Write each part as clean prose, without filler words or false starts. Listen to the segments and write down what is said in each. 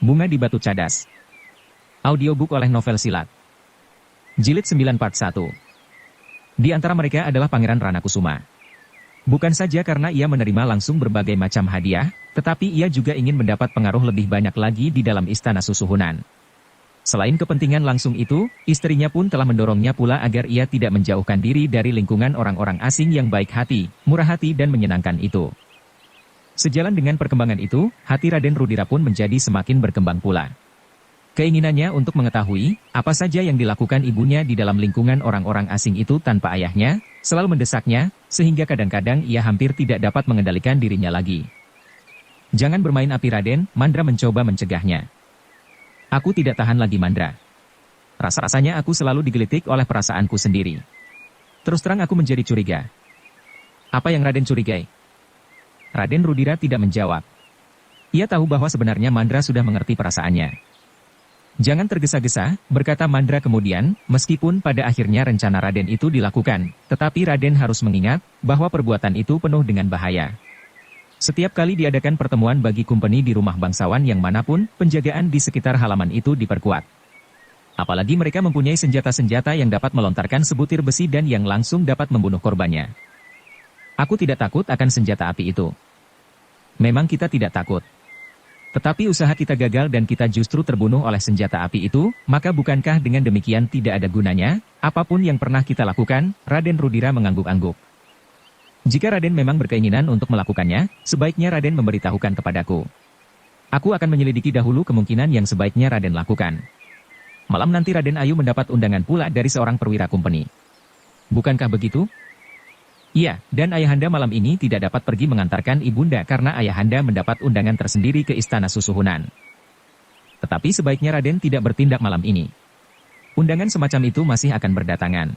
Bunga di Batu Cadas. Audiobook oleh Novel Silat. Jilid 941. Di antara mereka adalah Pangeran Ranakusuma. Bukan saja karena ia menerima langsung berbagai macam hadiah, tetapi ia juga ingin mendapat pengaruh lebih banyak lagi di dalam Istana Susuhunan. Selain kepentingan langsung itu, istrinya pun telah mendorongnya pula agar ia tidak menjauhkan diri dari lingkungan orang-orang asing yang baik hati, murah hati dan menyenangkan itu. Sejalan dengan perkembangan itu, hati Raden Rudira pun menjadi semakin berkembang pula. Keinginannya untuk mengetahui apa saja yang dilakukan ibunya di dalam lingkungan orang-orang asing itu tanpa ayahnya, selalu mendesaknya, sehingga kadang-kadang ia hampir tidak dapat mengendalikan dirinya lagi. Jangan bermain api Raden, Mandra mencoba mencegahnya. Aku tidak tahan lagi Mandra. Rasa-rasanya aku selalu digelitik oleh perasaanku sendiri. Terus terang aku menjadi curiga. Apa yang Raden curigai? Raden Rudira tidak menjawab. Ia tahu bahwa sebenarnya Mandra sudah mengerti perasaannya. Jangan tergesa-gesa, berkata Mandra kemudian, meskipun pada akhirnya rencana Raden itu dilakukan, tetapi Raden harus mengingat bahwa perbuatan itu penuh dengan bahaya. Setiap kali diadakan pertemuan bagi kumpeni di rumah bangsawan yang manapun, penjagaan di sekitar halaman itu diperkuat. Apalagi mereka mempunyai senjata-senjata yang dapat melontarkan sebutir besi dan yang langsung dapat membunuh korbannya. Aku tidak takut akan senjata api itu. Memang kita tidak takut. Tetapi usaha kita gagal dan kita justru terbunuh oleh senjata api itu, maka bukankah dengan demikian tidak ada gunanya, apapun yang pernah kita lakukan? Raden Rudira mengangguk-angguk. Jika Raden memang berkeinginan untuk melakukannya, sebaiknya Raden memberitahukan kepadaku. Aku akan menyelidiki dahulu kemungkinan yang sebaiknya Raden lakukan. Malam nanti Raden Ayu mendapat undangan pula dari seorang perwira kumpeni. Bukankah begitu? Iya, dan ayahanda malam ini tidak dapat pergi mengantarkan ibunda karena ayahanda mendapat undangan tersendiri ke Istana Susuhunan. Tetapi sebaiknya Raden tidak bertindak malam ini. Undangan semacam itu masih akan berdatangan.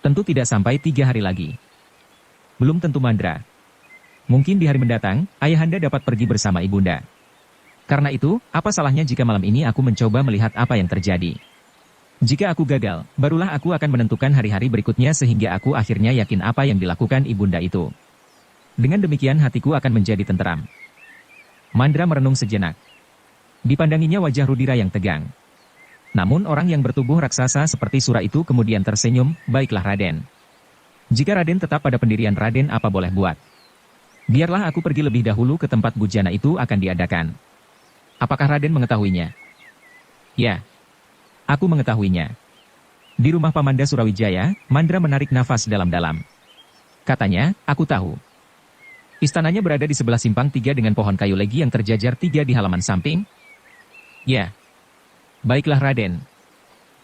Tentu tidak sampai 3 hari lagi. Belum tentu Mandra. Mungkin di hari mendatang, ayahanda dapat pergi bersama ibunda. Karena itu, apa salahnya jika malam ini aku mencoba melihat apa yang terjadi? Jika aku gagal, barulah aku akan menentukan hari-hari berikutnya sehingga aku akhirnya yakin apa yang dilakukan ibunda itu. Dengan demikian hatiku akan menjadi tenteram. Mandra merenung sejenak. Dipandanginya wajah Rudira yang tegang. Namun orang yang bertubuh raksasa seperti Sura itu kemudian tersenyum, baiklah Raden. Jika Raden tetap pada pendirian Raden apa boleh buat. Biarlah aku pergi lebih dahulu ke tempat bujana itu akan diadakan. Apakah Raden mengetahuinya? Ya. Aku mengetahuinya. Di rumah Pamanda Surawijaya, Mandra menarik nafas dalam-dalam. Katanya, aku tahu. Istananya berada di sebelah simpang 3 dengan pohon kayu legi yang terjajar 3 di halaman samping. Ya. Baiklah Raden.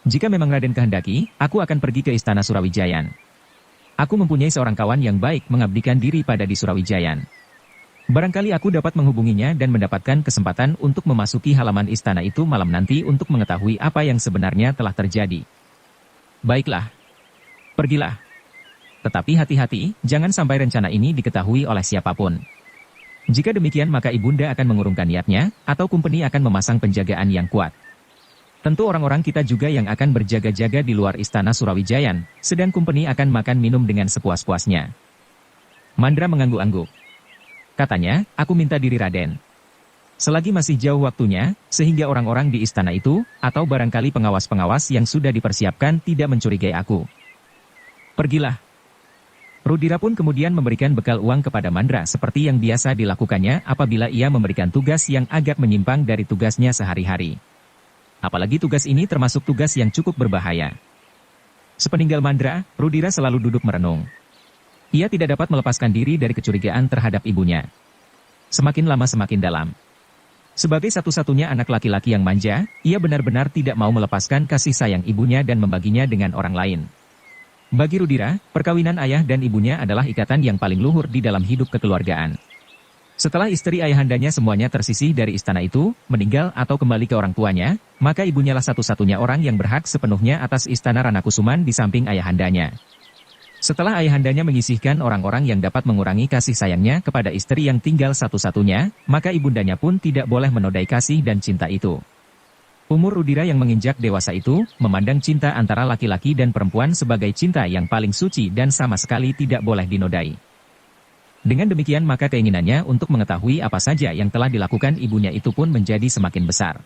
Jika memang Raden kehendaki, aku akan pergi ke Istana Surawijayan. Aku mempunyai seorang kawan yang baik mengabdikan diri pada di Surawijayan. Barangkali aku dapat menghubunginya dan mendapatkan kesempatan untuk memasuki halaman istana itu malam nanti untuk mengetahui apa yang sebenarnya telah terjadi. Baiklah. Pergilah. Tetapi hati-hati, jangan sampai rencana ini diketahui oleh siapapun. Jika demikian maka ibunda akan mengurungkan niatnya, atau kumpeni akan memasang penjagaan yang kuat. Tentu orang-orang kita juga yang akan berjaga-jaga di luar Istana Surawijayan, sedang kumpeni akan makan minum dengan sepuas-puasnya. Mandra mengangguk-angguk. Katanya, aku minta diri Raden. Selagi masih jauh waktunya, sehingga orang-orang di istana itu, atau barangkali pengawas-pengawas yang sudah dipersiapkan tidak mencurigai aku. Pergilah. Rudira pun kemudian memberikan bekal uang kepada Mandra seperti yang biasa dilakukannya apabila ia memberikan tugas yang agak menyimpang dari tugasnya sehari-hari. Apalagi tugas ini termasuk tugas yang cukup berbahaya. Sepeninggal Mandra, Rudira selalu duduk merenung. Ia tidak dapat melepaskan diri dari kecurigaan terhadap ibunya. Semakin lama semakin dalam. Sebagai satu-satunya anak laki-laki yang manja, ia benar-benar tidak mau melepaskan kasih sayang ibunya dan membaginya dengan orang lain. Bagi Rudira, perkawinan ayah dan ibunya adalah ikatan yang paling luhur di dalam hidup kekeluargaan. Setelah istri ayahandanya semuanya tersisih dari istana itu, meninggal atau kembali ke orang tuanya, maka ibunyalah satu-satunya orang yang berhak sepenuhnya atas istana Ranakusuman di samping ayahandanya. Setelah ayahandanya menyisihkan orang-orang yang dapat mengurangi kasih sayangnya kepada istri yang tinggal satu-satunya, maka ibundanya pun tidak boleh menodai kasih dan cinta itu. Umur Rudira yang menginjak dewasa itu, memandang cinta antara laki-laki dan perempuan sebagai cinta yang paling suci dan sama sekali tidak boleh dinodai. Dengan demikian maka keinginannya untuk mengetahui apa saja yang telah dilakukan ibunya itu pun menjadi semakin besar.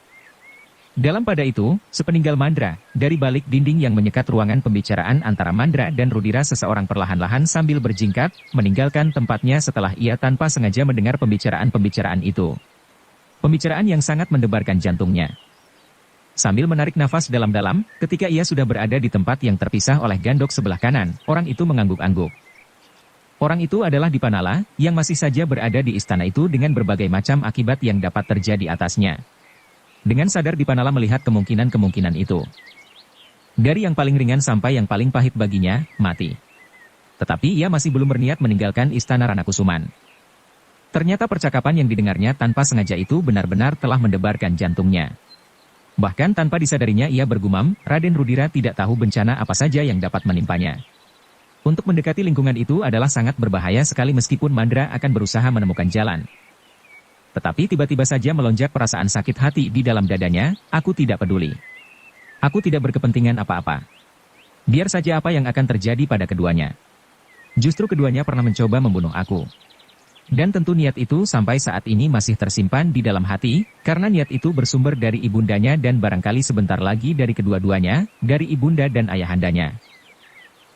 Dalam pada itu, sepeninggal Mandra, dari balik dinding yang menyekat ruangan pembicaraan antara Mandra dan Rudira seseorang perlahan-lahan sambil berjingkat, meninggalkan tempatnya setelah ia tanpa sengaja mendengar pembicaraan-pembicaraan itu. Pembicaraan yang sangat mendebarkan jantungnya. Sambil menarik nafas dalam-dalam, ketika ia sudah berada di tempat yang terpisah oleh gandok sebelah kanan, orang itu mengangguk-angguk. Orang itu adalah Dipanala, yang masih saja berada di istana itu dengan berbagai macam akibat yang dapat terjadi atasnya. Dengan sadar Dipanala melihat kemungkinan-kemungkinan itu. Dari yang paling ringan sampai yang paling pahit baginya, mati. Tetapi ia masih belum berniat meninggalkan istana Ranakusuman. Ternyata percakapan yang didengarnya tanpa sengaja itu benar-benar telah mendebarkan jantungnya. Bahkan tanpa disadarinya ia bergumam, Raden Rudira tidak tahu bencana apa saja yang dapat menimpanya. Untuk mendekati lingkungan itu adalah sangat berbahaya sekali meskipun Mandra akan berusaha menemukan jalan. Tetapi tiba-tiba saja melonjak perasaan sakit hati di dalam dadanya, aku tidak peduli. Aku tidak berkepentingan apa-apa. Biar saja apa yang akan terjadi pada keduanya. Justru keduanya pernah mencoba membunuh aku. Dan tentu niat itu sampai saat ini masih tersimpan di dalam hati, karena niat itu bersumber dari ibundanya dan barangkali sebentar lagi dari kedua-duanya, dari ibunda dan ayahandanya.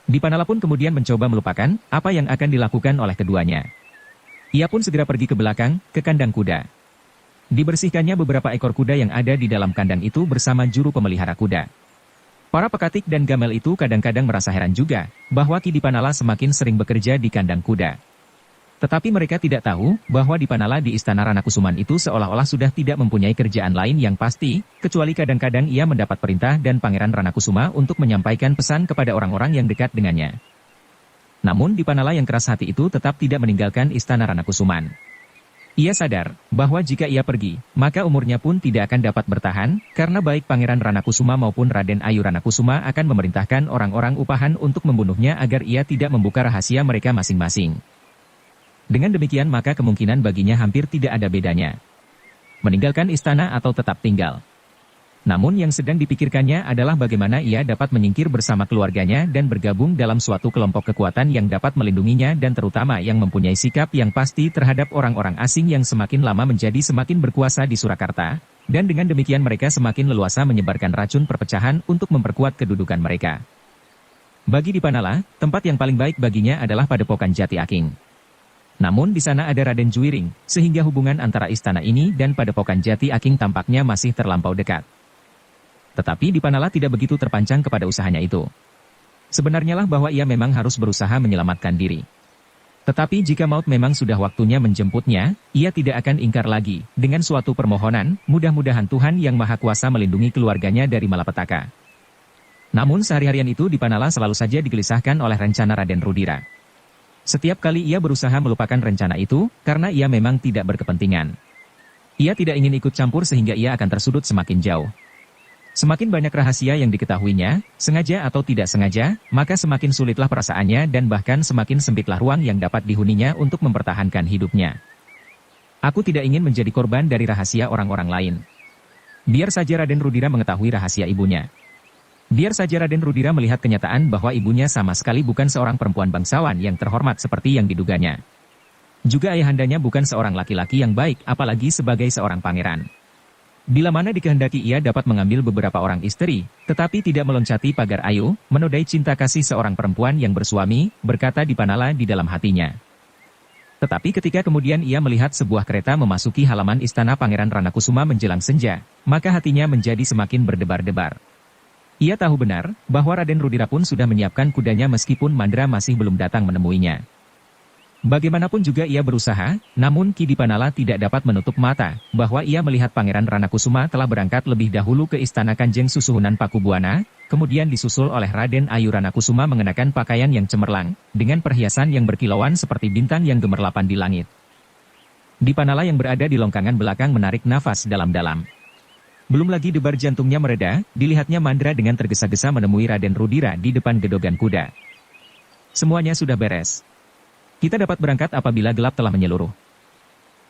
Dipanala pun kemudian mencoba melupakan apa yang akan dilakukan oleh keduanya. Ia pun segera pergi ke belakang, ke kandang kuda. Dibersihkannya beberapa ekor kuda yang ada di dalam kandang itu bersama juru pemelihara kuda. Para pekatik dan gamel itu kadang-kadang merasa heran juga, bahwa Ki Dipanala semakin sering bekerja di kandang kuda. Tetapi mereka tidak tahu, bahwa Dipanala di istana Ranakusuman itu seolah-olah sudah tidak mempunyai kerjaan lain yang pasti, kecuali kadang-kadang ia mendapat perintah dan Pangeran Ranakusuma untuk menyampaikan pesan kepada orang-orang yang dekat dengannya. Namun Dipanala yang keras hati itu tetap tidak meninggalkan istana Ranakusuman. Ia sadar, bahwa jika ia pergi, maka umurnya pun tidak akan dapat bertahan, karena baik Pangeran Ranakusuma maupun Raden Ayu Ranakusuma akan memerintahkan orang-orang upahan untuk membunuhnya agar ia tidak membuka rahasia mereka masing-masing. Dengan demikian maka kemungkinan baginya hampir tidak ada bedanya. Meninggalkan istana atau tetap tinggal. Namun yang sedang dipikirkannya adalah bagaimana ia dapat menyingkir bersama keluarganya dan bergabung dalam suatu kelompok kekuatan yang dapat melindunginya dan terutama yang mempunyai sikap yang pasti terhadap orang-orang asing yang semakin lama menjadi semakin berkuasa di Surakarta, dan dengan demikian mereka semakin leluasa menyebarkan racun perpecahan untuk memperkuat kedudukan mereka. Bagi Dipanala, tempat yang paling baik baginya adalah Padepokan Jati Aking. Namun di sana ada Raden Juwiring, sehingga hubungan antara istana ini dan Padepokan Jati Aking tampaknya masih terlampau dekat. Tetapi Dipanala tidak begitu terpancang kepada usahanya itu. Sebenarnya lah bahwa ia memang harus berusaha menyelamatkan diri. Tetapi jika maut memang sudah waktunya menjemputnya, ia tidak akan ingkar lagi, dengan suatu permohonan, mudah-mudahan Tuhan Yang Maha Kuasa melindungi keluarganya dari malapetaka. Namun sehari-harian itu Dipanala selalu saja digelisahkan oleh rencana Raden Rudira. Setiap kali ia berusaha melupakan rencana itu, karena ia memang tidak berkepentingan. Ia tidak ingin ikut campur sehingga ia akan tersudut semakin jauh. Semakin banyak rahasia yang diketahuinya, sengaja atau tidak sengaja, maka semakin sulitlah perasaannya dan bahkan semakin sempitlah ruang yang dapat dihuninya untuk mempertahankan hidupnya. Aku tidak ingin menjadi korban dari rahasia orang-orang lain. Biar saja Raden Rudira mengetahui rahasia ibunya. Biar saja Raden Rudira melihat kenyataan bahwa ibunya sama sekali bukan seorang perempuan bangsawan yang terhormat seperti yang diduganya. Juga ayahandanya bukan seorang laki-laki yang baik, apalagi sebagai seorang pangeran. Bila mana dikehendaki ia dapat mengambil beberapa orang istri, tetapi tidak meloncati pagar ayu, menodai cinta kasih seorang perempuan yang bersuami, berkata Dipanala di dalam hatinya. Tetapi ketika kemudian ia melihat sebuah kereta memasuki halaman istana Pangeran Ranakusuma menjelang senja, maka hatinya menjadi semakin berdebar-debar. Ia tahu benar, bahwa Raden Rudira pun sudah menyiapkan kudanya meskipun Mandra masih belum datang menemuinya. Bagaimanapun juga ia berusaha, namun Ki Dipanala tidak dapat menutup mata, bahwa ia melihat Pangeran Ranakusuma telah berangkat lebih dahulu ke istana Kanjeng Susuhunan Pakubuana, kemudian disusul oleh Raden Ayu Ranakusuma mengenakan pakaian yang cemerlang, dengan perhiasan yang berkilauan seperti bintang yang gemerlapan di langit. Dipanala yang berada di longkangan belakang menarik nafas dalam-dalam. Belum lagi debar jantungnya mereda, dilihatnya Mandra dengan tergesa-gesa menemui Raden Rudira di depan gedogan kuda. Semuanya sudah beres. Kita dapat berangkat apabila gelap telah menyeluruh.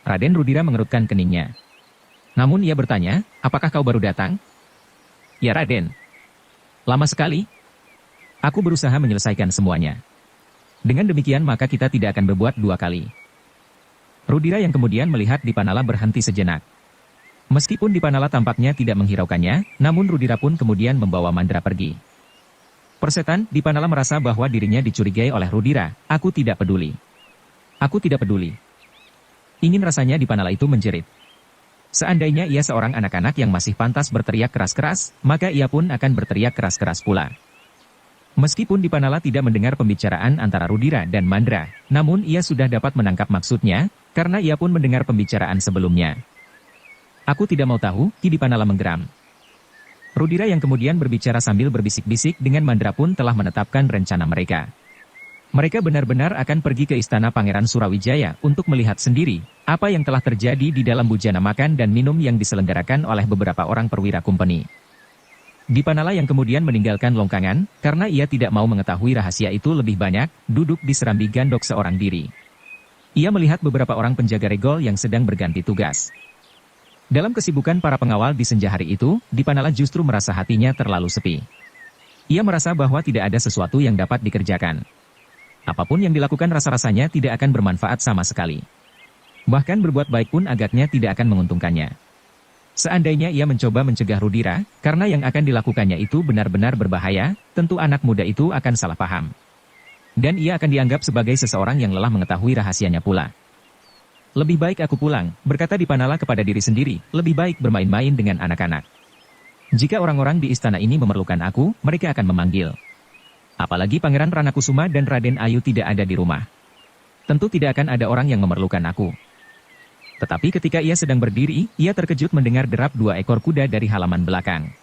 Raden Rudira mengerutkan keningnya. Namun ia bertanya, apakah kau baru datang? Ya Raden. Lama sekali. Aku berusaha menyelesaikan semuanya. Dengan demikian maka kita tidak akan berbuat dua kali. Rudira yang kemudian melihat Dipanala berhenti sejenak. Meskipun Dipanala tampaknya tidak menghiraukannya, namun Rudira pun kemudian membawa Mandra pergi. Persetan, Dipanala merasa bahwa dirinya dicurigai oleh Rudira. Aku tidak peduli. Aku tidak peduli. Ingin rasanya Dipanala itu menjerit. Seandainya ia seorang anak-anak yang masih pantas berteriak keras-keras, maka ia pun akan berteriak keras-keras pula. Meskipun Dipanala tidak mendengar pembicaraan antara Rudira dan Mandra, namun ia sudah dapat menangkap maksudnya, karena ia pun mendengar pembicaraan sebelumnya. Aku tidak mau tahu, Ki Dipanala menggeram. Rudira yang kemudian berbicara sambil berbisik-bisik dengan Mandra pun telah menetapkan rencana mereka. Mereka benar-benar akan pergi ke istana Pangeran Surawijaya untuk melihat sendiri apa yang telah terjadi di dalam bujana makan dan minum yang diselenggarakan oleh beberapa orang perwira kumpeni. Dipanala yang kemudian meninggalkan Longkangan karena ia tidak mau mengetahui rahasia itu lebih banyak, duduk di serambi Gandok seorang diri. Ia melihat beberapa orang penjaga regol yang sedang berganti tugas. Dalam kesibukan para pengawal di senja hari itu, Dipanala justru merasa hatinya terlalu sepi. Ia merasa bahwa tidak ada sesuatu yang dapat dikerjakan. Apapun yang dilakukan rasa-rasanya tidak akan bermanfaat sama sekali. Bahkan berbuat baik pun agaknya tidak akan menguntungkannya. Seandainya ia mencoba mencegah Rudira, karena yang akan dilakukannya itu benar-benar berbahaya, tentu anak muda itu akan salah paham. Dan ia akan dianggap sebagai seseorang yang lelah mengetahui rahasianya pula. Lebih baik aku pulang, berkata Dipanala kepada diri sendiri, lebih baik bermain-main dengan anak-anak. Jika orang-orang di istana ini memerlukan aku, mereka akan memanggil. Apalagi Pangeran Ranakusuma dan Raden Ayu tidak ada di rumah. Tentu tidak akan ada orang yang memerlukan aku. Tetapi ketika ia sedang berdiri, ia terkejut mendengar derap 2 ekor kuda dari halaman belakang.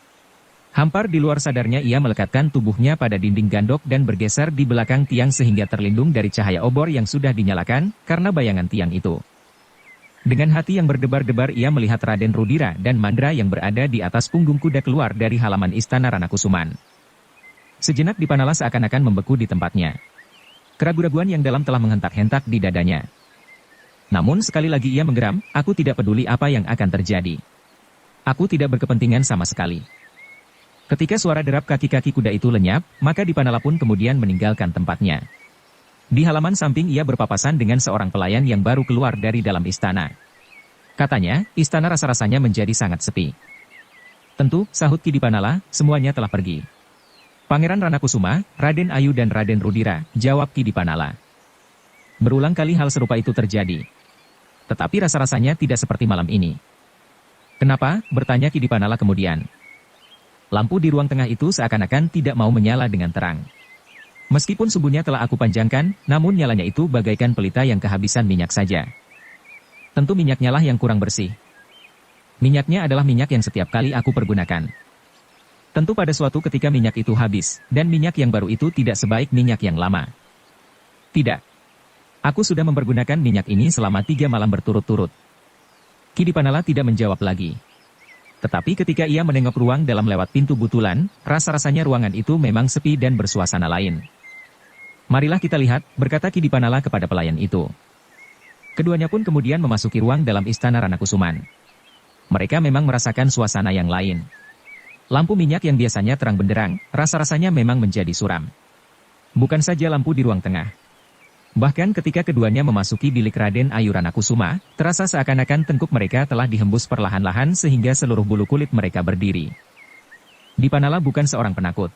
Hampar di luar sadarnya ia melekatkan tubuhnya pada dinding Gandok dan bergeser di belakang tiang sehingga terlindung dari cahaya obor yang sudah dinyalakan, karena bayangan tiang itu. Dengan hati yang berdebar-debar ia melihat Raden Rudira dan Mandra yang berada di atas punggung kuda keluar dari halaman istana Ranakusuman. Sejenak Dipanala seakan-akan membeku di tempatnya. Keraguan-raguan yang dalam telah menghentak-hentak di dadanya. Namun sekali lagi ia menggeram, aku tidak peduli apa yang akan terjadi. Aku tidak berkepentingan sama sekali. Ketika suara derap kaki-kaki kuda itu lenyap, maka Dipanala pun kemudian meninggalkan tempatnya. Di halaman samping ia berpapasan dengan seorang pelayan yang baru keluar dari dalam istana. Katanya, istana rasa-rasanya menjadi sangat sepi. Tentu, sahut Ki Dipanala, semuanya telah pergi. Pangeran Ranakusuma, Raden Ayu dan Raden Rudira, jawab Ki Dipanala. Berulang kali hal serupa itu terjadi. Tetapi rasa-rasanya tidak seperti malam ini. Kenapa? Bertanya Ki Dipanala kemudian. Lampu di ruang tengah itu seakan-akan tidak mau menyala dengan terang. Meskipun sumbunya telah aku panjangkan, namun nyalanya itu bagaikan pelita yang kehabisan minyak saja. Tentu minyaknya lah yang kurang bersih. Minyaknya adalah minyak yang setiap kali aku pergunakan. Tentu pada suatu ketika minyak itu habis, dan minyak yang baru itu tidak sebaik minyak yang lama. Tidak. Aku sudah mempergunakan minyak ini selama 3 malam berturut-turut. Ki Dipanala tidak menjawab lagi. Tetapi ketika ia menengok ruang dalam lewat pintu butulan, rasa-rasanya ruangan itu memang sepi dan bersuasana lain. Marilah kita lihat, berkata Ki Dipanala kepada pelayan itu. Keduanya pun kemudian memasuki ruang dalam istana Ranakusuman. Mereka memang merasakan suasana yang lain. Lampu minyak yang biasanya terang benderang, rasa-rasanya memang menjadi suram. Bukan saja lampu di ruang tengah. Bahkan ketika keduanya memasuki bilik Raden Ayu Ranakusuma, terasa seakan-akan tengkuk mereka telah dihembus perlahan-lahan sehingga seluruh bulu kulit mereka berdiri. Dipanala bukan seorang penakut.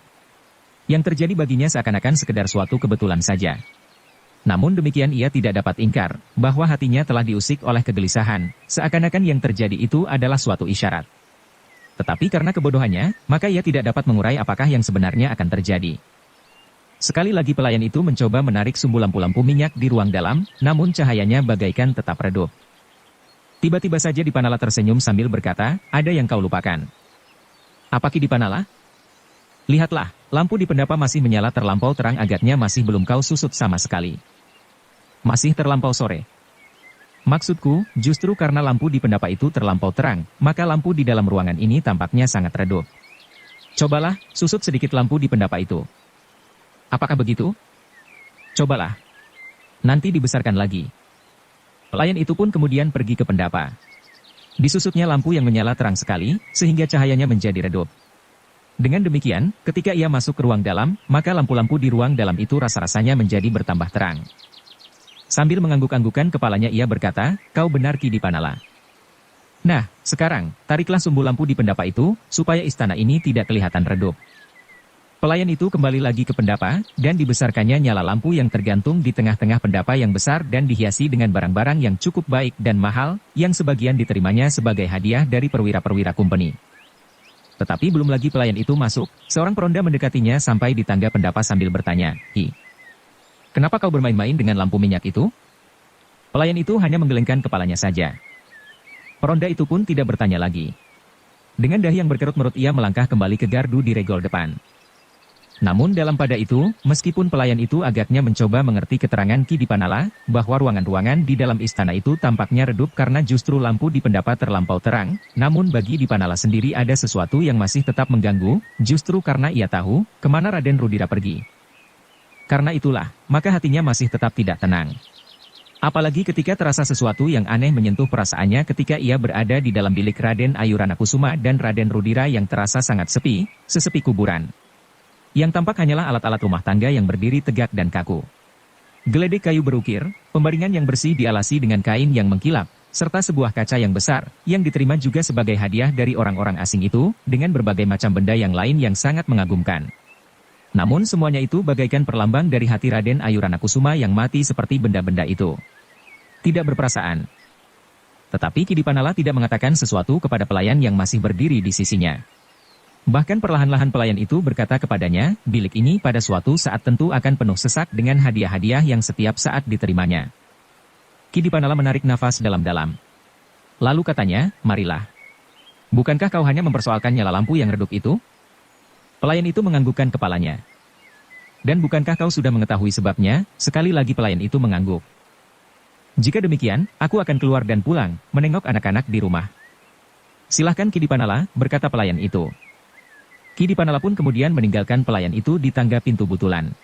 Yang terjadi baginya seakan-akan sekedar suatu kebetulan saja. Namun demikian ia tidak dapat ingkar, bahwa hatinya telah diusik oleh kegelisahan, seakan-akan yang terjadi itu adalah suatu isyarat. Tetapi karena kebodohannya, maka ia tidak dapat mengurai apakah yang sebenarnya akan terjadi. Sekali lagi pelayan itu mencoba menarik sumbu lampu-lampu minyak di ruang dalam, namun cahayanya bagaikan tetap redup. Tiba-tiba saja Dipanala tersenyum sambil berkata, ada yang kau lupakan. Apa Ki Dipanala? Lihatlah, lampu di pendapa masih menyala terlampau terang agaknya masih belum kau susut sama sekali. Masih terlampau sore. Maksudku, justru karena lampu di pendapa itu terlampau terang, maka lampu di dalam ruangan ini tampaknya sangat redup. Cobalah, susut sedikit lampu di pendapa itu. Apakah begitu? Cobalah. Nanti dibesarkan lagi. Pelayan itu pun kemudian pergi ke pendapa. Disusutnya lampu yang menyala terang sekali, sehingga cahayanya menjadi redup. Dengan demikian, ketika ia masuk ke ruang dalam, maka lampu-lampu di ruang dalam itu rasa-rasanya menjadi bertambah terang. Sambil mengangguk-anggukan kepalanya ia berkata, "Kau benar Ki Dipanala. Nah, sekarang, tariklah sumbu lampu di pendapa itu, supaya istana ini tidak kelihatan redup." Pelayan itu kembali lagi ke pendapa, dan dibesarkannya nyala lampu yang tergantung di tengah-tengah pendapa yang besar dan dihiasi dengan barang-barang yang cukup baik dan mahal, yang sebagian diterimanya sebagai hadiah dari perwira-perwira kumpeni. Tetapi belum lagi pelayan itu masuk, seorang peronda mendekatinya sampai di tangga pendapa sambil bertanya, "Hi, kenapa kau bermain-main dengan lampu minyak itu?" Pelayan itu hanya menggelengkan kepalanya saja. Peronda itu pun tidak bertanya lagi. Dengan dahi yang berkerut-merut ia melangkah kembali ke gardu di regol depan. Namun dalam pada itu, meskipun pelayan itu agaknya mencoba mengerti keterangan Ki Dipanala, bahwa ruangan-ruangan di dalam istana itu tampaknya redup karena justru lampu di pendapa terlampau terang, namun bagi Dipanala sendiri ada sesuatu yang masih tetap mengganggu, justru karena ia tahu, kemana Raden Rudira pergi. Karena itulah, maka hatinya masih tetap tidak tenang. Apalagi ketika terasa sesuatu yang aneh menyentuh perasaannya ketika ia berada di dalam bilik Raden Ayu Ranakusuma dan Raden Rudira yang terasa sangat sepi, sesepi kuburan. Yang tampak hanyalah alat-alat rumah tangga yang berdiri tegak dan kaku. Geledek kayu berukir, pembaringan yang bersih dialasi dengan kain yang mengkilap, serta sebuah kaca yang besar, yang diterima juga sebagai hadiah dari orang-orang asing itu, dengan berbagai macam benda yang lain yang sangat mengagumkan. Namun semuanya itu bagaikan perlambang dari hati Raden Ayu Ranakusuma yang mati seperti benda-benda itu. Tidak berperasaan. Tetapi Ki Dipanala tidak mengatakan sesuatu kepada pelayan yang masih berdiri di sisinya. Bahkan perlahan-lahan pelayan itu berkata kepadanya, bilik ini pada suatu saat tentu akan penuh sesak dengan hadiah-hadiah yang setiap saat diterimanya. Ki Dipanala menarik nafas dalam-dalam. Lalu katanya, "Marilah. Bukankah kau hanya mempersoalkan nyala lampu yang redup itu?" Pelayan itu menganggukkan kepalanya. "Dan bukankah kau sudah mengetahui sebabnya?" Sekali lagi pelayan itu mengangguk. "Jika demikian, aku akan keluar dan pulang, menengok anak-anak di rumah." "Silahkan Ki Dipanala," berkata pelayan itu. Ki Dipanala pun kemudian meninggalkan pelayan itu di tangga pintu butulan.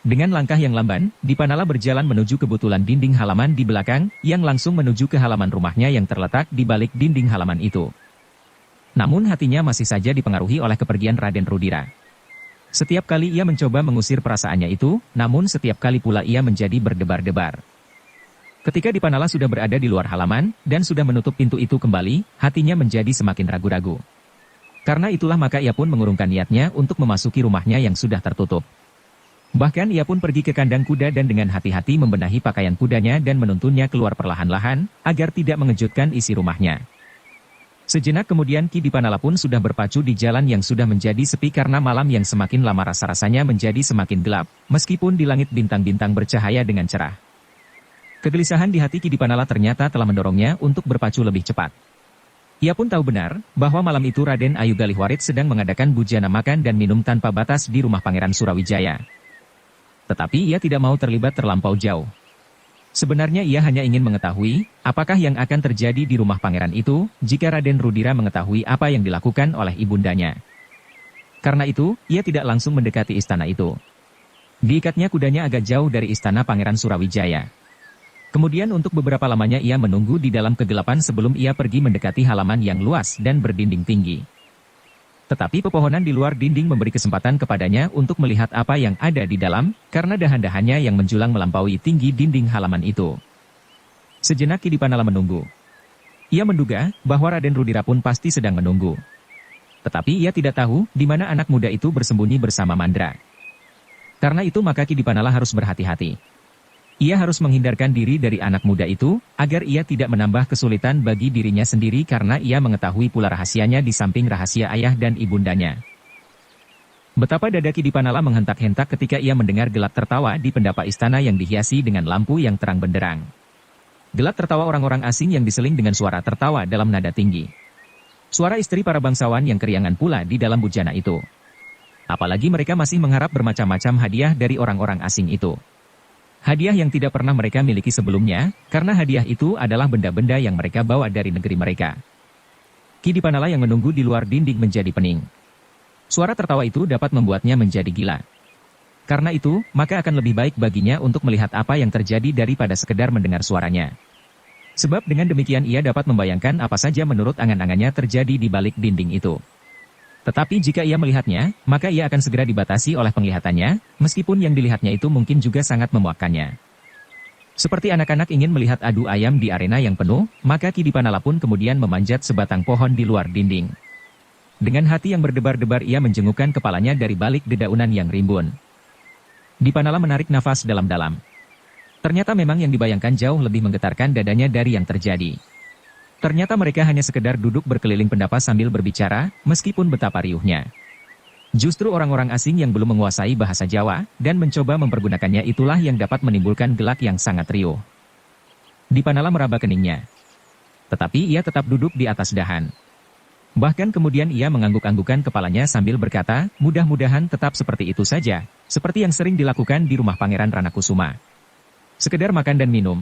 Dengan langkah yang lamban, Dipanala berjalan menuju ke butulan dinding halaman di belakang, yang langsung menuju ke halaman rumahnya yang terletak di balik dinding halaman itu. Namun hatinya masih saja dipengaruhi oleh kepergian Raden Rudira. Setiap kali ia mencoba mengusir perasaannya itu, namun setiap kali pula ia menjadi berdebar-debar. Ketika Dipanala sudah berada di luar halaman, dan sudah menutup pintu itu kembali, hatinya menjadi semakin ragu-ragu. Karena itulah maka ia pun mengurungkan niatnya untuk memasuki rumahnya yang sudah tertutup. Bahkan ia pun pergi ke kandang kuda dan dengan hati-hati membenahi pakaian kudanya dan menuntunnya keluar perlahan-lahan, agar tidak mengejutkan isi rumahnya. Sejenak kemudian Ki Dipanala pun sudah berpacu di jalan yang sudah menjadi sepi karena malam yang semakin lama rasa-rasanya menjadi semakin gelap, meskipun di langit bintang-bintang bercahaya dengan cerah. Kegelisahan di hati Ki Dipanala ternyata telah mendorongnya untuk berpacu lebih cepat. Ia pun tahu benar, bahwa malam itu Raden Ayu Galihwarit sedang mengadakan bujana makan dan minum tanpa batas di rumah Pangeran Surawijaya. Tetapi ia tidak mau terlibat terlampau jauh. Sebenarnya ia hanya ingin mengetahui, apakah yang akan terjadi di rumah pangeran itu, jika Raden Rudira mengetahui apa yang dilakukan oleh ibundanya. Karena itu, ia tidak langsung mendekati istana itu. Diikatnya kudanya agak jauh dari istana Pangeran Surawijaya. Kemudian untuk beberapa lamanya ia menunggu di dalam kegelapan sebelum ia pergi mendekati halaman yang luas dan berdinding tinggi. Tetapi pepohonan di luar dinding memberi kesempatan kepadanya untuk melihat apa yang ada di dalam, karena dahan-dahannya yang menjulang melampaui tinggi dinding halaman itu. Sejenak Ki Dipanala menunggu. Ia menduga bahwa Raden Rudira pun pasti sedang menunggu. Tetapi ia tidak tahu di mana anak muda itu bersembunyi bersama Mandra. Karena itu maka Ki Dipanala harus berhati-hati. Ia harus menghindarkan diri dari anak muda itu, agar ia tidak menambah kesulitan bagi dirinya sendiri karena ia mengetahui pula rahasianya di samping rahasia ayah dan ibundanya. Betapa dada Ki Dipanala menghentak-hentak ketika ia mendengar gelak tertawa di pendapa istana yang dihiasi dengan lampu yang terang benderang. Gelak tertawa orang-orang asing yang diseling dengan suara tertawa dalam nada tinggi. Suara istri para bangsawan yang keriangan pula di dalam bujana itu. Apalagi mereka masih mengharap bermacam-macam hadiah dari orang-orang asing itu. Hadiah yang tidak pernah mereka miliki sebelumnya, karena hadiah itu adalah benda-benda yang mereka bawa dari negeri mereka. Ki Dipanala yang menunggu di luar dinding menjadi pening. Suara tertawa itu dapat membuatnya menjadi gila. Karena itu, maka akan lebih baik baginya untuk melihat apa yang terjadi daripada sekedar mendengar suaranya. Sebab dengan demikian ia dapat membayangkan apa saja menurut angan-angannya terjadi di balik dinding itu. Tetapi jika ia melihatnya, maka ia akan segera dibatasi oleh penglihatannya, meskipun yang dilihatnya itu mungkin juga sangat memuakkannya. Seperti anak-anak ingin melihat adu ayam di arena yang penuh, maka Ki Dipanala pun kemudian memanjat sebatang pohon di luar dinding. Dengan hati yang berdebar-debar ia menjengukkan kepalanya dari balik dedaunan yang rimbun. Dipanala menarik nafas dalam-dalam. Ternyata memang yang dibayangkan jauh lebih menggetarkan dadanya dari yang terjadi. Ternyata mereka hanya sekedar duduk berkeliling pendapat sambil berbicara, meskipun betapa riuhnya. Justru orang-orang asing yang belum menguasai bahasa Jawa, dan mencoba mempergunakannya itulah yang dapat menimbulkan gelak yang sangat riuh. Dipanala meraba keningnya. Tetapi ia tetap duduk di atas dahan. Bahkan kemudian ia mengangguk-anggukan kepalanya sambil berkata, mudah-mudahan tetap seperti itu saja, seperti yang sering dilakukan di rumah Pangeran Ranakusuma. Sekedar makan dan minum.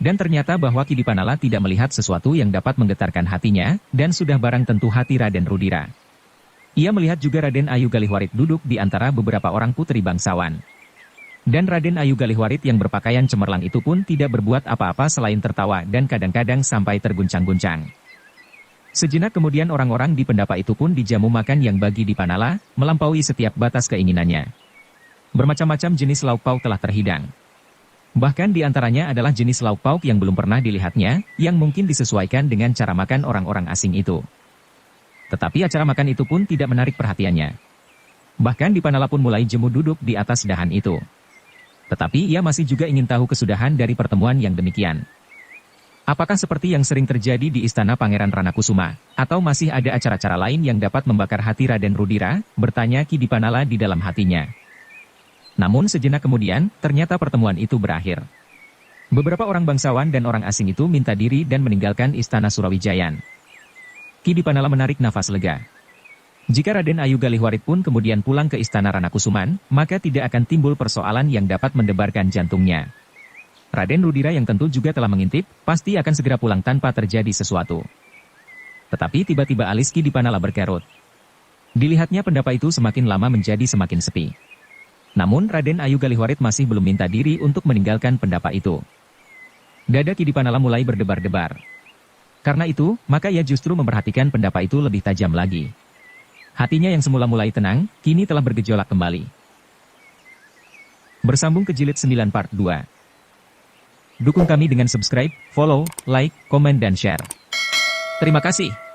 Dan ternyata bahwa Ki Dipanala tidak melihat sesuatu yang dapat menggetarkan hatinya, dan sudah barang tentu hati Raden Rudira. Ia melihat juga Raden Ayu Galihwarit duduk di antara beberapa orang putri bangsawan. Dan Raden Ayu Galihwarit yang berpakaian cemerlang itu pun tidak berbuat apa-apa selain tertawa dan kadang-kadang sampai terguncang-guncang. Sejenak kemudian orang-orang di pendapa itu pun dijamu makan yang bagi Dipanala, melampaui setiap batas keinginannya. Bermacam-macam jenis lauk pauk telah terhidang. Bahkan di antaranya adalah jenis lauk pauk yang belum pernah dilihatnya, yang mungkin disesuaikan dengan cara makan orang-orang asing itu. Tetapi acara makan itu pun tidak menarik perhatiannya. Bahkan Dipanala pun mulai jemu duduk di atas dahan itu. Tetapi ia masih juga ingin tahu kesudahan dari pertemuan yang demikian. Apakah seperti yang sering terjadi di istana Pangeran Ranakusuma, atau masih ada acara-cara lain yang dapat membakar hati Raden Rudira, bertanya Ki Dipanala di dalam hatinya. Namun sejenak kemudian, ternyata pertemuan itu berakhir. Beberapa orang bangsawan dan orang asing itu minta diri dan meninggalkan istana Surawijayan. Ki Dipanala menarik nafas lega. Jika Raden Ayu Galihwarit pun kemudian pulang ke istana Ranakusuman, maka tidak akan timbul persoalan yang dapat mendebarkan jantungnya. Raden Rudira yang tentu juga telah mengintip, pasti akan segera pulang tanpa terjadi sesuatu. Tetapi tiba-tiba alis Ki Dipanala berkerut. Dilihatnya pendapa itu semakin lama menjadi semakin sepi. Namun Raden Ayu Galihwarit masih belum minta diri untuk meninggalkan pendapa itu. Dada Ki Dipanala mulai berdebar-debar. Karena itu, maka ia justru memperhatikan pendapa itu lebih tajam lagi. Hatinya yang semula mulai tenang, kini telah bergejolak kembali. Bersambung ke jilid 9 part 2. Dukung kami dengan subscribe, follow, like, komen dan share. Terima kasih.